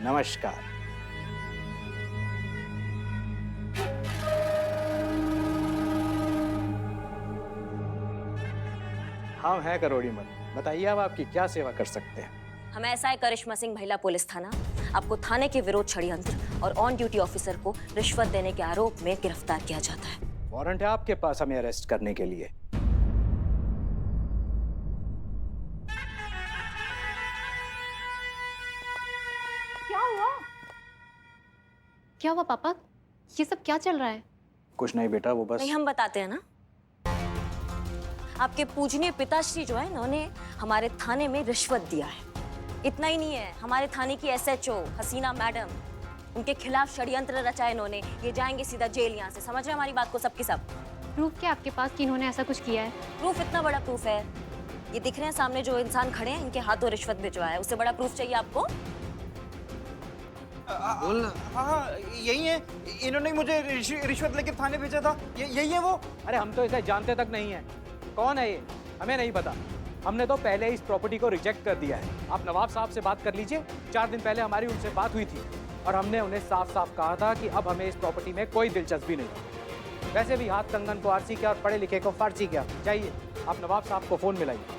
नमस्कार। हम हैं करोड़ीमल, बताइए अब आपकी क्या सेवा कर सकते हैं? हम एसआई करिश्मा सिंह, महिला पुलिस थाना, आपको थाने के विरोध षड्यंत्र और ऑन ड्यूटी ऑफिसर को रिश्वत देने के आरोप में गिरफ्तार किया जाता है। वारंट है आपके पास हमें अरेस्ट करने के लिए? क्या हुआ? क्या हुआ पापा? ये सब क्या चल रहा है? कुछ नहीं बेटा, वो बस नहीं, हम बताते हैं ना। आपके पूजनीय पिताश्री जो है, इन्होंने हमारे थाने में रिश्वत दिया है। इतना ही नहीं है, हमारे थाने की एसएचओ हसीना मैडम, उनके खिलाफ षड्यंत्र रचा है इन्होंने। ये जाएंगे सीधा जेल यहाँ से। समझ रहे हैं हमारी बात को सब की सब? प्रूफ क्या आपके पास कि इन्होंने ऐसा कुछ किया है? प्रूफ, इतना बड़ा प्रूफ है। ये दिख रहे हैं सामने जो इंसान खड़े हैं, इनके हाथों रिश्वत भिजवाया है। उससे बड़ा प्रूफ चाहिए आपको? बोलना। हाँ, यही है। इन्होंने मुझे रिश्वत लेके थाने भेजा था। यही है वो। अरे हम तो इसे जानते तक नहीं है। कौन है ये? हमें नहीं पता। हमने तो पहले इस प्रॉपर्टी को रिजेक्ट कर दिया है। आप नवाब साहब से बात कर लीजिए। 4 दिन पहले हमारी उनसे बात हुई थी और हमने उन्हें साफ साफ कहा था कि अब हमें इस प्रॉपर्टी में कोई दिलचस्पी नहीं। वैसे भी हाथ कंगन को आरसी क्या और पढ़े लिखे को फारसी क्या। जाइए, आप नवाब साहब को फोन मिलाइए।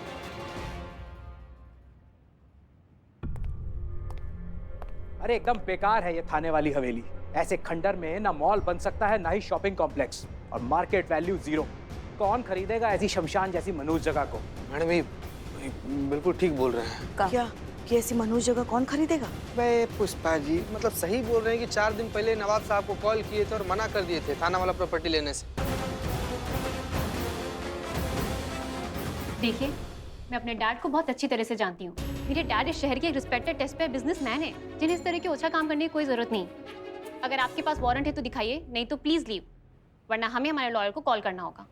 अरे एकदम बेकार है ये थाने वाली हवेली। ऐसे खंडर में ना मॉल बन सकता है, ना ही शॉपिंग कॉम्प्लेक्स, और मार्केट वैल्यू 0। कौन खरीदेगा ऐसी शमशान जैसी मनहूस जगह को? मैडम ये बिल्कुल ठीक बोल रहे हैं। क्या कि ऐसी मनहूस जगह कौन खरीदेगा? भाई पुष्पा जी मतलब सही बोल रहे हैं कि 4 दिन पहले नवाब साहब को कॉल किए थे और मना कर दिए थे थाना वाला प्रॉपर्टी लेने से। देखिए, मैं अपने डैड को बहुत अच्छी तरह से जानती हूँ। मेरे डैड इस शहर के एक रिस्पेक्टेड टेस्ट पे बिजनेसमैन है, जिन्हें इस तरह के ओछा काम करने की कोई जरूरत नहीं। अगर आपके पास वारंट है तो दिखाइए, नहीं तो प्लीज लीव, वरना हमें हमारे लॉयर को कॉल करना होगा।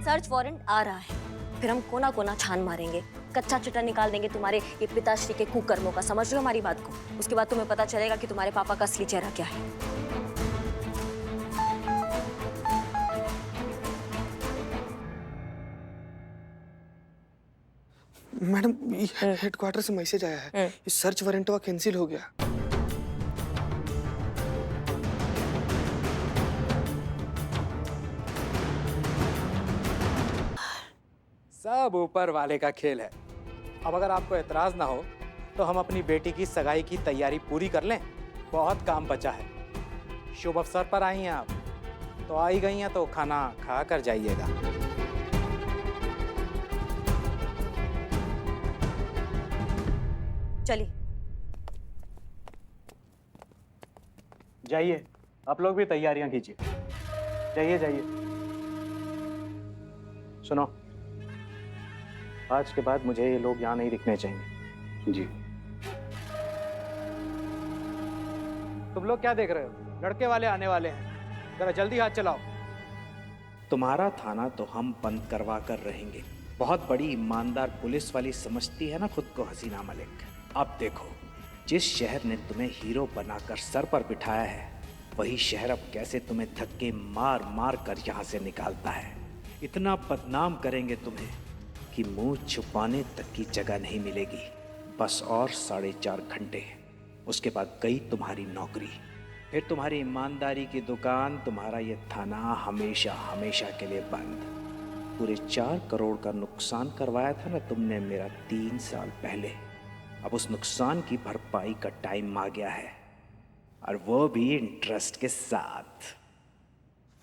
सर्च वारंट आ रहा है, फिर हम कोना कोना छान मारेंगे, कच्चा चिट्टा निकाल देंगे तुम्हारे ये पिताश्री के कुकर्मों का। समझ रहे हो हमारी बात को? उसके बाद तुम्हें पता चलेगा कि तुम्हारे पापा का असली चेहरा क्या है। मैडम हेडक्वार्टर से मैसेज आया है, ये सर्च वारंट हुआ कैंसिल हो गया। सब ऊपर वाले का खेल है। अब अगर आपको एतराज ना हो तो हम अपनी बेटी की सगाई की तैयारी पूरी कर लें। बहुत काम बचा है। शुभ अवसर पर आई हैं आप, तो आई गई हैं तो खाना खा कर जाइएगा। चलिए जाइए, आप लोग भी तैयारियां कीजिए। जाइए जाइए। सुनो, आज के बाद मुझे ये लोग यहाँ नहीं दिखने चाहिए। जी। तुम लोग क्या देख रहे हो? लड़के वाले आने वाले हैं, जरा जल्दी हाथ चलाओ। तुम्हारा थाना तो हम बंद करवा कर रहेंगे। बहुत बड़ी ईमानदार पुलिस वाली समझती है ना खुद को हसीना मलिक। अब देखो, जिस शहर ने तुम्हें हीरो बनाकर सर पर बिठाया है, वही शहर अब कैसे तुम्हें धक्के मार मार कर यहाँ से निकालता है। इतना बदनाम करेंगे तुम्हें कि मुंह छुपाने तक की जगह नहीं मिलेगी। बस और 4.5 घंटे, उसके बाद गई तुम्हारी नौकरी। फिर तुम्हारी ईमानदारी की दुकान, तुम्हारा ये थाना हमेशा हमेशा के लिए बंद। पूरे 4 करोड़ का नुकसान करवाया था ना तुमने मेरा 3 साल पहले। अब उस नुकसान की भरपाई का टाइम आ गया है, और वो भी इंटरेस्ट के साथ।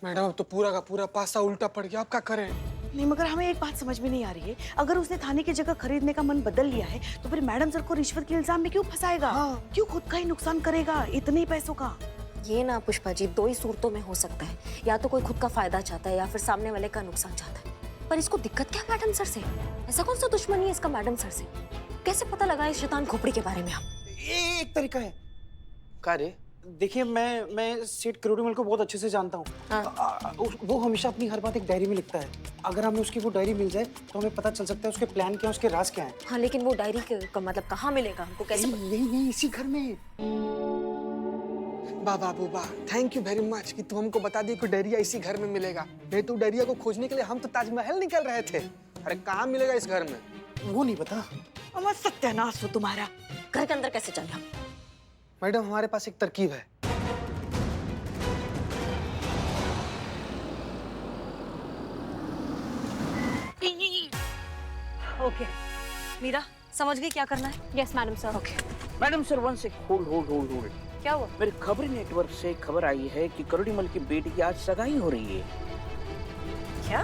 मैडम अब तो पूरा का पूरा पासा उल्टा पड़ गया, आप क्या करें? नहीं, मगर हमें एक बात समझ में नहीं आ रही है। अगर उसने थाने की जगह खरीदने का मन बदल लिया है तो फिर मैडम सर को रिश्वत के इल्जाम में क्यों फंसाएगा? हाँ। क्यों खुद का ही नुकसान करेगा इतने ही पैसों का? ये ना पुष्पा जी, 2 ही सूरतों में हो सकता है। या तो कोई खुद का फायदा चाहता है या फिर सामने वाले का नुकसान चाहता है। पर इसको दिक्कत क्या मैडम सर से? ऐसा कौन सा दुश्मनी है इसका मैडम सर से? कैसे पता लगा इस शैतान खोपड़ी के बारे में? हम एक तरीका है। क्या रे? देखिए, मैं सेठ करोड़ीमल को बहुत अच्छे से जानता हूँ। हाँ। वो हमेशा अपनी हर बात एक डायरी में लिखता है। अगर हमें उसकी वो डायरी मिल जाए तो हमें पता चल सकता है उसके प्लान क्या है, उसके राज क्या है। हाँ, लेकिन वो डायरी का मतलब कहाँ मिलेगा हमको? कैसे नहीं, इसी घर में। वाह बाबू वाह, थैंक यू वेरी मच कि तुम हमको बता दी कि डायरिया इसी घर में मिलेगा। नहीं तो डायरिया को खोजने के लिए हम तो ताजमहल निकल रहे थे। अरे कहाँ मिलेगा इस घर में? वो नहीं पता। अमर सत्यानाश हो तुम्हारा। घर के अंदर कैसे चल रहा? मैडम हमारे पास एक तरकीब है। ओके मीरा, समझ गई क्या करना है? Yes madam sir. Okay. Madam sir one से होल्ड। क्या हुआ? मेरे खबरी नेटवर्क से खबर आई है कि करोड़ीमल की बेटी की आज सगाई हो रही है। क्या?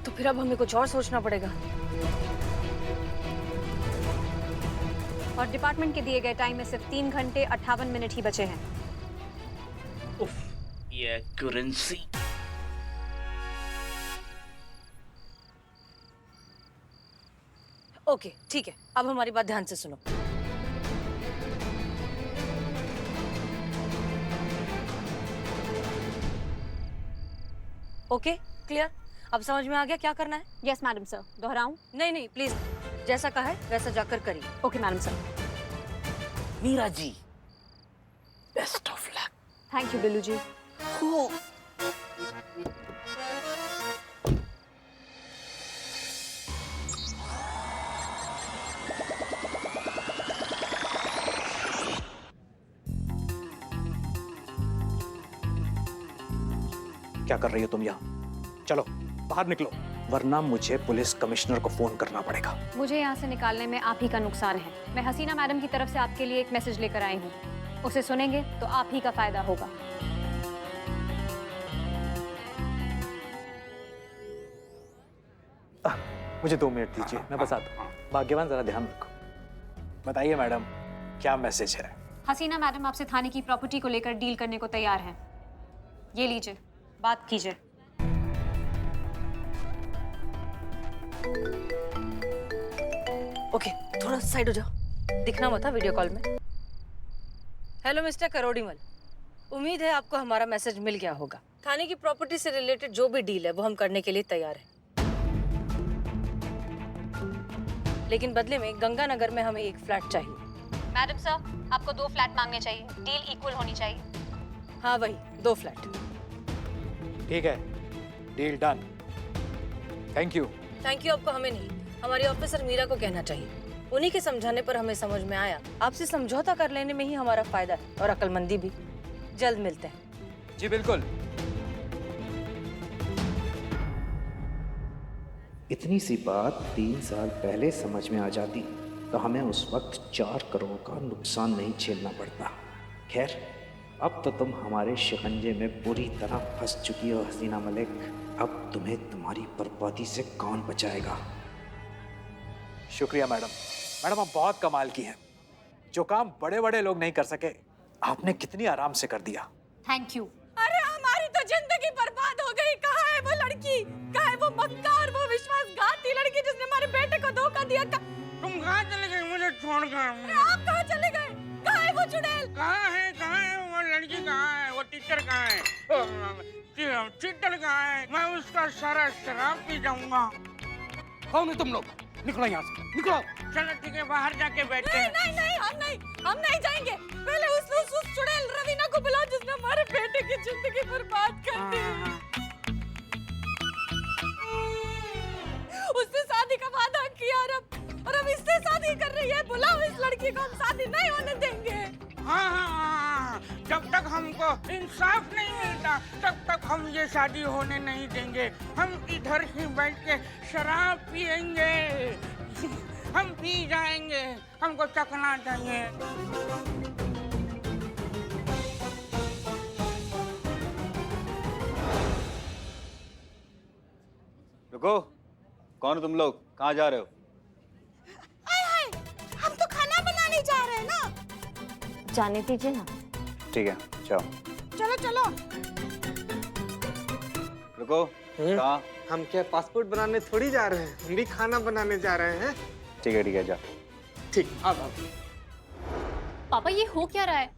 तो फिर अब हमें कुछ और सोचना पड़ेगा। और डिपार्टमेंट के दिए गए टाइम में सिर्फ 3 घंटे 58 मिनट ही बचे हैं। उफ, ये करेंसी। ओके ठीक है, अब हमारी बात ध्यान से सुनो। Okay clear? अब समझ में आ गया क्या करना है? Yes madam sir. दोहराऊं? नहीं नहीं प्लीज, जैसा कहा है वैसा जाकर करिए। Okay madam sir. Meera ji, best of luck. Thank you Billu ji. क्या कर रही हो तुम यहाँ? चलो बाहर निकलो, वरना मुझे पुलिस कमिश्नर को फोन करना पड़ेगा। मुझे यहाँ से निकालने में आप ही का नुकसान है। मैं हसीना मैडम की तरफ से आपके लिए एक मैसेज लेकर आई हूँ। उसे सुनेंगे तो आप ही का फायदा होगा। मुझे 2 मिनट दीजिए, मैं बस आता हूँ। भाग्यवान जरा ध्यान रखो। बताइए मैडम, क्या मैसेज है? हसीना मैडम आपसे थाने की प्रॉपर्टी को लेकर डील करने को तैयार हैं। ये लीजिए, बात कीजिए। ओके थोड़ा साइड हो जाओ, दिखना मत था वीडियो कॉल में। हेलो मिस्टर करोड़ीमल, उम्मीद है आपको हमारा मैसेज मिल गया होगा। थाने की प्रॉपर्टी से रिलेटेड जो भी डील है वो हम करने के लिए तैयार हैं। लेकिन बदले में गंगानगर में हमें एक फ्लैट चाहिए। मैडम सर, आपको 2 फ्लैट मांगने चाहिए। डील इक्वल होनी चाहिए। हाँ वही 2 फ्लैट। ठीक है, deal done. Thank you. Thank you आपको हमें नहीं, हमारी ऑफिसर मीरा को कहना चाहिए। उन्हीं के समझाने पर हमें समझ में आया आपसे समझौता कर लेने में ही हमारा फायदा है और अक्लमंदी भी। जल्द मिलते हैं। जी बिल्कुल। इतनी सी बात 3 साल पहले समझ में आ जाती तो हमें उस वक्त 4 करोड़ का नुकसान नहीं झेलना पड़ता। खैर, अब तो तुम हमारे शिकंजे में बुरी तरह फंस चुकी हो हसीना मलिक। अब तुम्हें तुम्हारी बर्बादी से कौन बचाएगा? शुक्रिया मैडम। मैडम आप बहुत कमाल की हैं। जो काम बड़े बड़े लोग नहीं कर सके, आपने कितनी आराम से कर दिया। Thank you. अरे हमारी तो जिंदगी बर्बाद हो गई। कहाँ है वो लड़की? कहाँ है वो मक्कार, वो विश्वासघाती लड़की जिसने हमारे बेटे को धोखा दिया? तुम कहाँ चले गए मुझे छोड़कर? आप कहाँ चले गए? कहाँ है वो चुड़ैल? कहाँ है वो लड़की? कहाँ है वो टीचर? कहाँ है चीटर? कहाँ है? मैं उसका सारा शराब पी जाऊंगा। कौन है तुम लोग? निकलो यहाँ से, निकलो। चलो ठीक है, बाहर जाके बैठते हैं। नहीं, हम नहीं जाएंगे। पहले उस चुड़ैल रवीना को बुलाओ जिसने हमारे बेटे की जिंदगी बर्बाद कर दी। उससे शादी का वादा किया और अब इससे शादी कर रही है। बुलाओ इस लड़की को, हम शादी नहीं होने देंगे। हाँ, जब तक हमको इंसाफ नहीं मिलता तब तक हम ये शादी होने नहीं देंगे। हम इधर ही बैठ के शराब पिएंगे, हम पी जाएंगे, हमको चखना चाहिए। रुको, कौन हो तुम लोग? कहाँ जा रहे हो? हम तो खाना बनाने जा रहे हैं ना। जाने दीजिए ना। ठीक है, जाओ। चलो चलो। रुको, कहाँ? हम क्या पासपोर्ट बनाने थोड़ी जा रहे हैं, हम भी खाना बनाने जा रहे हैं। ठीक है, जा। ठीक, अब पापा ये हो क्या रहा है?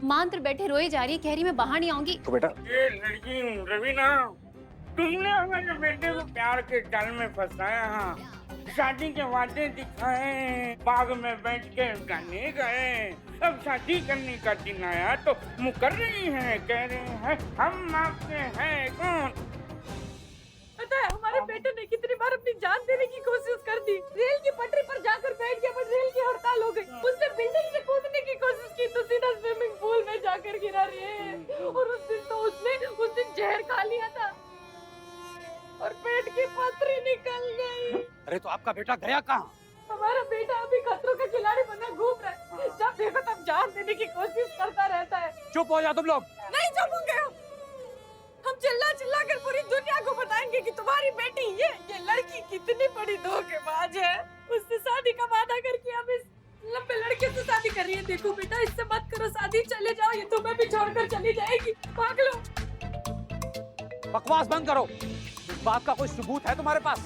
माँ अंदर बैठे रोए जा रही है, कह रही मैं बाहर नहीं आऊंगी। तो बेटा, ये लड़की रवीना, तुमने हमारे बेटे को प्यार के जाल में फंसाया। हाँ, शादी के वादे दिखाए, बाग में बैठ के गाने गाए। अब शादी करने का दिन आया तो मुकर रही हैं, कह रहे हैं हम आपके हैं कौन। पता है हमारे बेटे ने कितनी बार अपनी जान देने की कोशिश कर दी। रेल की पटरी पर जाकर बैठ गया पर रेल की हड़ताल हो गई। उसने बिल्डिंग से कूदने की कोशिश की तो सीधा स्विमिंग पूल में जाकर गिरा रे। और उस दिन तो उसने उस दिन जहर खा लिया था और पेट की पथरी निकल गई। अरे तो आपका बेटा गया कहाँ? हमारा बेटा अभी खतरों का खिलाड़ी बना घूम रहा है। जब देखो तब जान देने की कोशिश करता रहता है। चुप हो जाओ तुम लोग। नहीं चुप हो गए हम चिल्ला चिल्ला कर पूरी दुनिया को बताएंगे कि तुम्हारी बेटी ये लड़की कितनी बड़ी धोखेबाज है। उससे शादी का वादा करके अब इस लंबे लड़के से शादी कर रही है। देखो बेटा इससे मत करो शादी, चले जाओ, ये तुम्हें भी छोड़कर चली जाएगी। भाग लो। बकवास बंद करो। इस बात का कोई सबूत है तुम्हारे पास?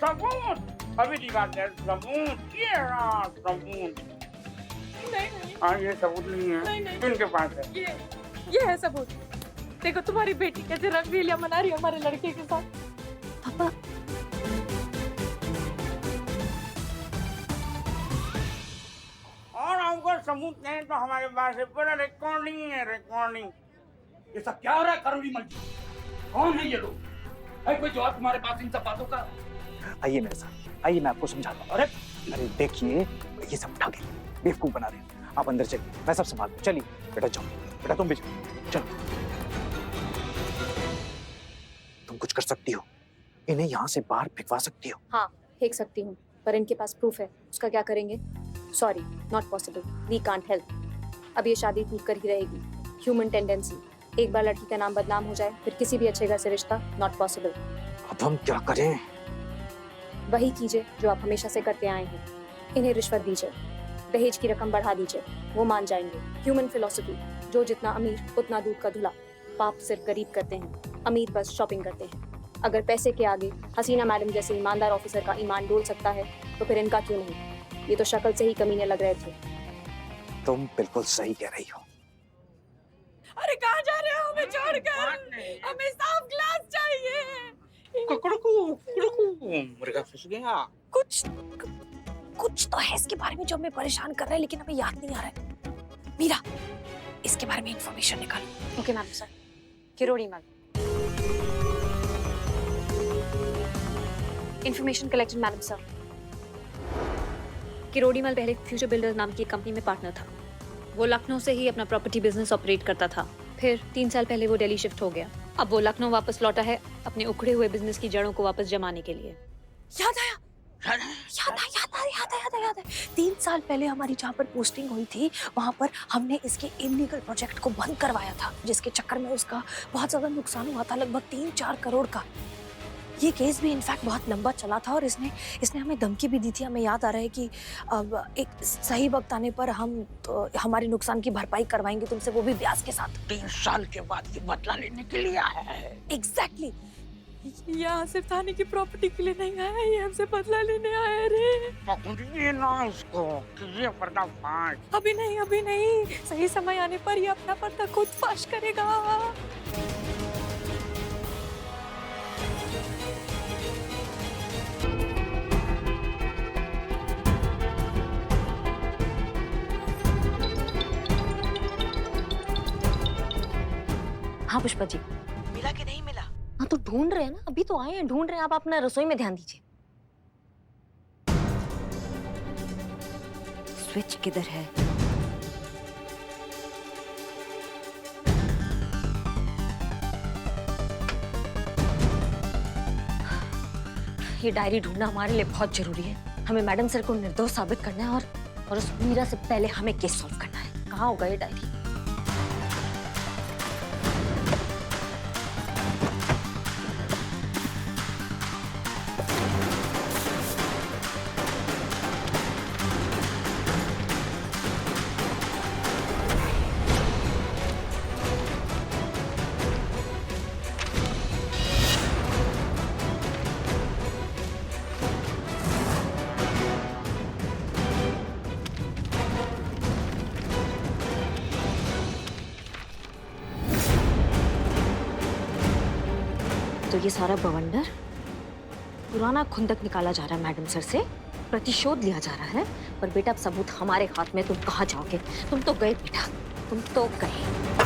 सबूत अभी दिखाते हैं सबूत। ये रहा सबूत। नहीं हाँ ये सबूत नहीं है, नहीं। इनके पास है। ये है सबूत। देखो तुम्हारी बेटी कैसे रंगलीला मना रही है हमारे लड़के के साथ। पापा और हमको सबूत नहीं तो हमारे पास है पूरा रिकॉर्डिंग है, रिकॉर्डिंग। ये सब क्या हो रहा है करोड़ी मल जी? कौन है ये लोग? है कोई जवाब तुम्हारे पास इन सब बातों का? आइए मेरे साथ, आइए मैं आपको समझाता हूँ। अरे देखिए ये सब ठगे बेवकूफ बना रहे हैं। आप अंदर चलिए, मैं सब संभाल लूं। चलिए बेटा जाओ, बेटा तुम भी जाओ, चलो। तुम कुछ कर सकती हो, इन्हें यहाँ से बाहर फेंकवा सकती हो। हाँ फेंक सकती हूँ पर इनके पास प्रूफ है। उसका क्या करेंगे? Sorry not possible, we can't help. अब ये शादी टूट कर ही रहेगी। ह्यूमन टेंडेंसी, एक बार लड़की का नाम बदनाम हो जाए फिर किसी भी अच्छे घर से रिश्ता नॉट पॉसिबल। अब हम क्या करें? वही कीजिए जो आप हमेशा से करते आए हैं। इन्हें रिश्वत दीजिए, दहेज की रकम बढ़ा दीजिए, वो मान जाएंगे। ह्यूमन फिलॉसफी, जो जितना अमीर उतना दूध का धुला। पाप सिर्फ गरीब करते हैं, अमीर बस शॉपिंग करते हैं। अगर पैसे के आगे हसीना मैडम जैसे ईमानदार ऑफिसर का ईमान डोल सकता है तो फिर इनका क्यों नहीं? ये तो शक्ल से ही कमीने लग रहे थे। तुम बिल्कुल सही कह रही हो। अरे कहाँ जा रहे हो हमें छोड़कर? हमें साफ ग्लास चाहिए। कुकड़कू मुर्गा फंस गया। कुछ तो है इसके बारे में जो हमें परेशान कर रहा है लेकिन हमें याद नहीं आ रहा है। मीरा इसके बारे में इंफॉर्मेशन निकालो। Okay ma'am sir. Kirori ma'am. Information collected madam sir. Kirorimal पहले फ्यूचर बिल्डर्स नाम की कंपनी में पार्टनर था। वो लखनऊ से ही अपना प्रॉपर्टी बिजनेस ऑपरेट करता था। फिर 3 साल पहले वो दिल्ली शिफ्ट हो गया। अब वो लखनऊ वापस लौटा है अपने उखड़े हुए बिजनेस की जड़ों को वापस जमाने के लिए। याद आया 3 साल पहले हमारी जहाँ पर पोस्टिंग हुई थी वहाँ पर हमने इसके इलीगल प्रोजेक्ट को बंद करवाया था, जिसके चक्कर में उसका बहुत ज्यादा नुकसान हुआ था, लगभग 3-4 करोड़ का। ये केस भी इनफैक्ट बहुत लंबा चला था और इसने हमें धमकी भी दी थी। हमें याद आ रहा है कि अब एक सही वक्त आने पर हम तो हमारे नुकसान की भरपाई करवाएंगे तुमसे, वो भी ब्याज के साथ। 3 साल के बाद ये बदला लेने के लिए आया है। एग्जैक्टली। यहाँ सिर्फ थाने की प्रॉपर्टी के लिए नहीं आया, ये हमसे बदला लेने आया रे। पकड़िए ना इसको, कीजिए पर्दाफाश। अभी नहीं, सही समय आने पर ये अपना पर्दा खुद फाश करेगा। हाँ पुष्पा जी। मिला कि नहीं मिला? हाँ तो ढूंढ रहे हैं ना, अभी तो आए हैं, ढूंढ रहे हैं। आप अपना रसोई में ध्यान दीजिए। स्विच किधर है? ये डायरी ढूंढना हमारे लिए बहुत जरूरी है। हमें मैडम सर को निर्दोष साबित करना है और उस मीरा से पहले हमें केस सॉल्व करना है। कहाँ होगा ये डायरी? तो ये सारा बवंडर पुराना खुंदक निकाला जा रहा है मैडम सर से, प्रतिशोध लिया जा रहा है। पर बेटा अब सबूत हमारे हाथ में, तुम कहाँ जाओगे? तुम तो गए बेटा, तुम तो गए।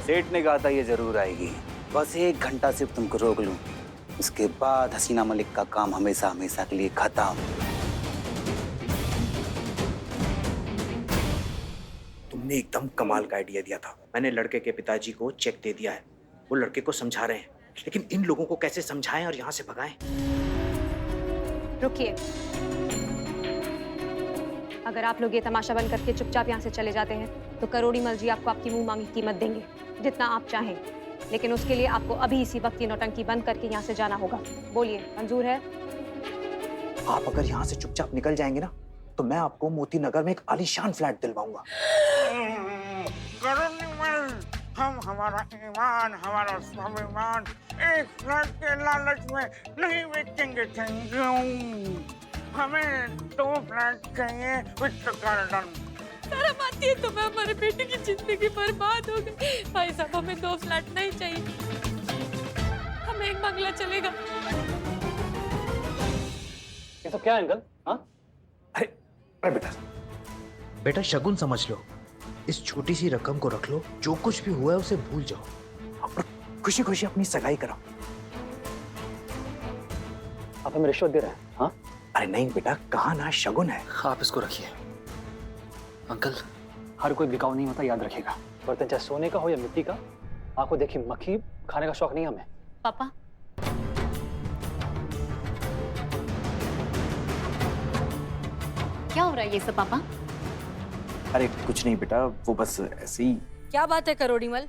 सेठ ने कहा था ये जरूर आएगी। बस 1 घंटा सिर्फ तुमको रोक लूं, उसके बाद हसीना मलिक का काम हमेशा हमेशा के लिए खत्म। तुमने एकदम कमाल का आइडिया दिया था। मैंने लड़के के पिताजी को चेक दे दिया है, वो लड़के को समझा रहे हैं, लेकिन इन लोगों को कैसे समझाएं और यहाँ से भगाएं? रुकिए, अगर आप लोग ये तमाशा बंद करके चुपचाप यहाँ से चले जाते हैं तो करोड़ी मल जी आपको आपकी मुंह मांगी कीमत देंगे, जितना आप चाहें। लेकिन उसके लिए आपको अभी इसी वक्त ये नौटंकी बंद करके यहाँ से जाना होगा। बोलिए, मंजूर है? आप अगर यहाँ से चुपचाप निकल जाएंगे ना, तो मैं आपको मोती नगर में एक आलीशान फ्लैट दिलवाऊंगा। करोड़ी मल, हम हमारा ईमान, हमारा स्वाभिमान एक फ्लैट के लालच में नहीं बेचेंगे। Thank you. हमें 2 फ्लैट चाहिए विद गार्डन। सारा मानती है तुम्हें, हमारे बेटे की जिंदगी बर्बाद हो गई। भाई साहब, हमें 2 फ्लैट नहीं चाहिए, हमें एक बंगला चलेगा। ये सब क्या है अंकल? हाँ? अरे बेटा शगुन समझ लो, इस छोटी सी रकम को रख लो, जो कुछ भी हुआ है उसे भूल जाओ और खुशी खुशी अपनी सगाई कराओ। आप हमें रिश्वत दे रहे हैं? हाँ? अरे नहीं बेटा, कहा ना शगुन है। आप इसको रखिए अंकल। हर कोई बिकाऊ नहीं होता, याद रखिएगा। बर्तन चाहे सोने का हो या मिट्टी का, आपको देखिए मक्खी खाने का शौक नहीं हमें। पापा, क्या हो रहा है ये सब पापा? अरे कुछ नहीं बेटा, वो बस ऐसे ही। क्या बात है करोड़ीमल,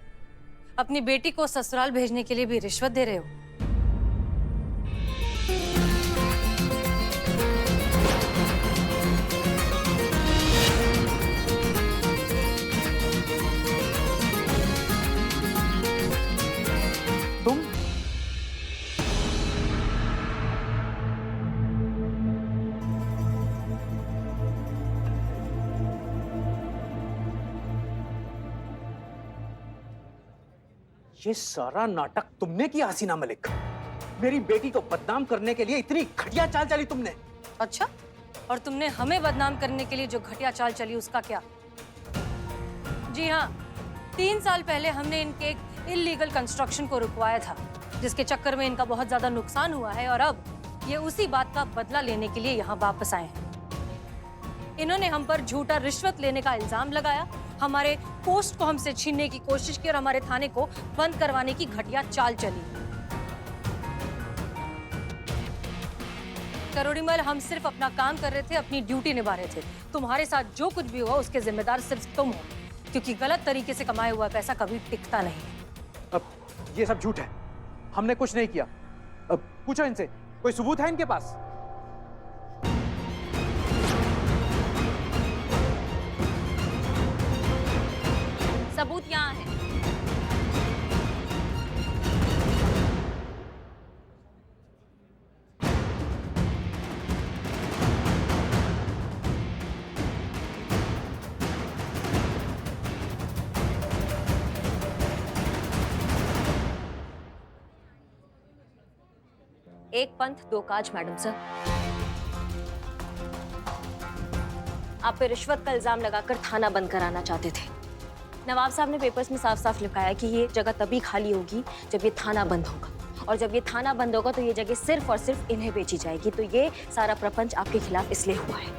अपनी बेटी को ससुराल भेजने के लिए भी रिश्वत दे रहे हो? तुम ये सारा नाटक तुमने किया हसीना मलिक? मेरी बेटी को बदनाम करने के लिए इतनी घटिया चाल चली तुमने? अच्छा, और तुमने हमें बदनाम करने के लिए जो घटिया चाल चली उसका क्या? जी हाँ, 3 साल पहले हमने इनके एक इल्लीगल कंस्ट्रक्शन को रुकवाया था, जिसके चक्कर में इनका बहुत ज्यादा नुकसान हुआ है और अब ये उसी बात का बदला लेने के लिए यहाँ वापस आए हैं। इन्होंने हम पर झूठा रिश्वत लेने का इल्जाम लगाया, हमारे पोस्ट को हमसे छीनने की कोशिश की और हमारे थाने को बंद करवाने की घटिया चाल चली। करोड़ीमल, हम सिर्फ अपना काम कर रहे थे, अपनी ड्यूटी निभा रहे थे। तुम्हारे साथ जो कुछ भी हुआ उसके जिम्मेदार सिर्फ तुम हो, क्योंकि गलत तरीके से कमाया हुआ पैसा कभी टिकता नहीं। अब ये सब झूठ है, हमने कुछ नहीं किया। अब पूछो इनसे, कोई सबूत है इनके पास? सबूत यहाँ है। एक पंथ दो काज मैडम सर। आप पे रिश्वत का इल्जाम लगाकर थाना बंद कराना चाहते थे। नवाब साहब ने पेपर्स में साफ साफ लिखा है कि ये जगह तभी खाली होगी जब ये थाना बंद होगा, और जब ये थाना बंद होगा तो ये जगह सिर्फ और सिर्फ इन्हें बेची जाएगी। तो ये सारा प्रपंच आपके खिलाफ इसलिए हुआ है।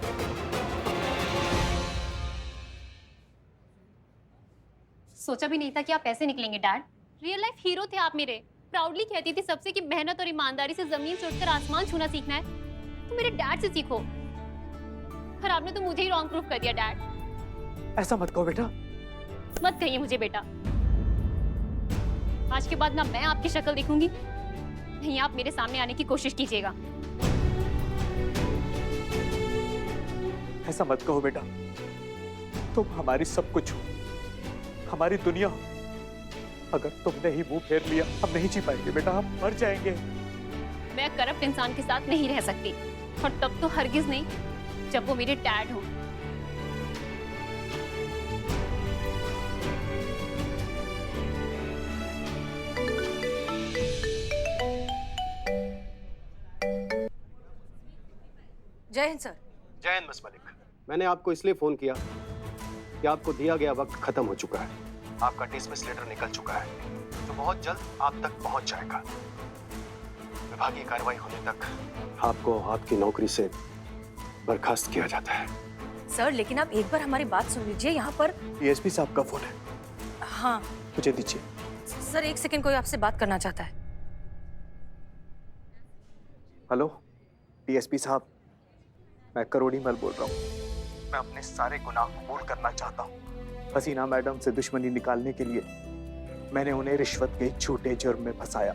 सोचा भी नहीं था कि आप ऐसे निकलेंगे डैड। रियल लाइफ हीरो थे आप मेरे। प्राउडली कहती थी सबसे कि मेहनत और ईमानदारी से जमीन से उठकर आसमान छूना सीखना है तो मेरे डैड से सीखो। पर आपने तो मुझे ही रॉन्ग प्रूफ कर दिया डैड। ऐसा मत कहो बेटा। मत कहिए मुझे बेटा। आज के बाद ना मैं आपकी शक्ल देखूंगी, नहीं आप मेरे सामने आने की कोशिश कीजिएगा। ऐसा मत कहो बेटा, तुम हमारी सब कुछ हो, हमारी दुनिया हो। अगर तुमने ही मुंह फेर लिया, हम नहीं जी पाएंगे बेटा, हम मर जाएंगे। मैं करप्ट इंसान के साथ नहीं रह सकती, और तब तो हरगिज नहीं जब वो मेरे डैड हो। जय हिंद सर। जय हिंद मिस मलिक। मैंने आपको इसलिए फोन किया कि आपको दिया गया वक्त खत्म हो चुका है। आपका डिसमिस लेटर निकल चुका है, जो बहुत जल्द आप तक पहुंच जाएगा। विभागीय कार्रवाई होने तक आपको आपकी नौकरी से बर्खास्त किया जाता है। सर लेकिन आप एक बार हमारी बात सुन लीजिए। यहाँ पर डीएसपी साहब का फोन है। हाँ मुझे दीजिए। सर, एक सेकंड, कोई आपसे बात करना चाहता है। हेलो डीएसपी साहब, मैं करोड़ी मल बोल रहा हूँ। मैं अपने सारे गुनाह कबूल करना चाहता हूँ। हसीना मैडम से दुश्मनी निकालने के लिए मैंने उन्हें रिश्वत के झूठे जुर्म में फंसाया।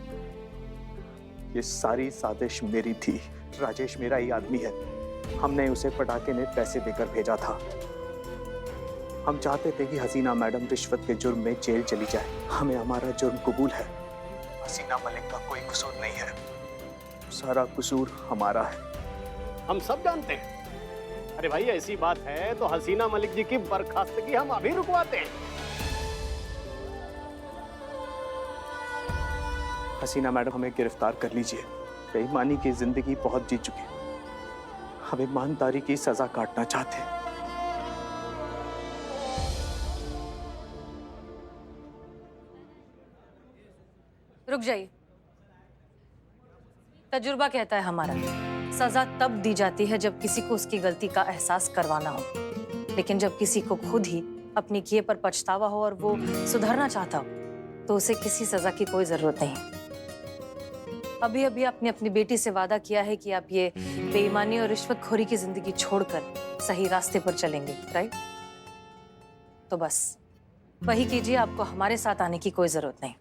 ये सारी साजिश मेरी थी। राजेश मेरा ही आदमी है। हमने उसे पटाखे में पैसे देकर भेजा था। हम चाहते थे कि हसीना मैडम रिश्वत के जुर्म में जेल चली जाए। हमें हमारा जुर्म कबूल है। हसीना मलिक का कोई कसूर नहीं है, सारा कसूर हमारा है। हम सब जानते हैं। अरे भाई, ऐसी बात है तो हसीना मलिक जी की बर्खास्तगी हम अभी रुकवाते हैं। हसीना मैडम, हमें गिरफ्तार कर लीजिए। बेईमानी की जिंदगी बहुत जी चुकी। हम ईमानदारी की सजा काटना चाहते हैं। रुक जाइए। तजुर्बा कहता है हमारा, सजा तब दी जाती है जब किसी को उसकी गलती का एहसास करवाना हो, लेकिन जब किसी को खुद ही अपने किए पर पछतावा हो और वो सुधरना चाहता हो, तो उसे किसी सजा की कोई जरूरत नहीं। अभी अभी आपने अपनी बेटी से वादा किया है कि आप ये बेईमानी और रिश्वतखोरी की जिंदगी छोड़कर सही रास्ते पर चलेंगे, राइट? तो बस वही कीजिए, आपको हमारे साथ आने की कोई जरूरत नहीं।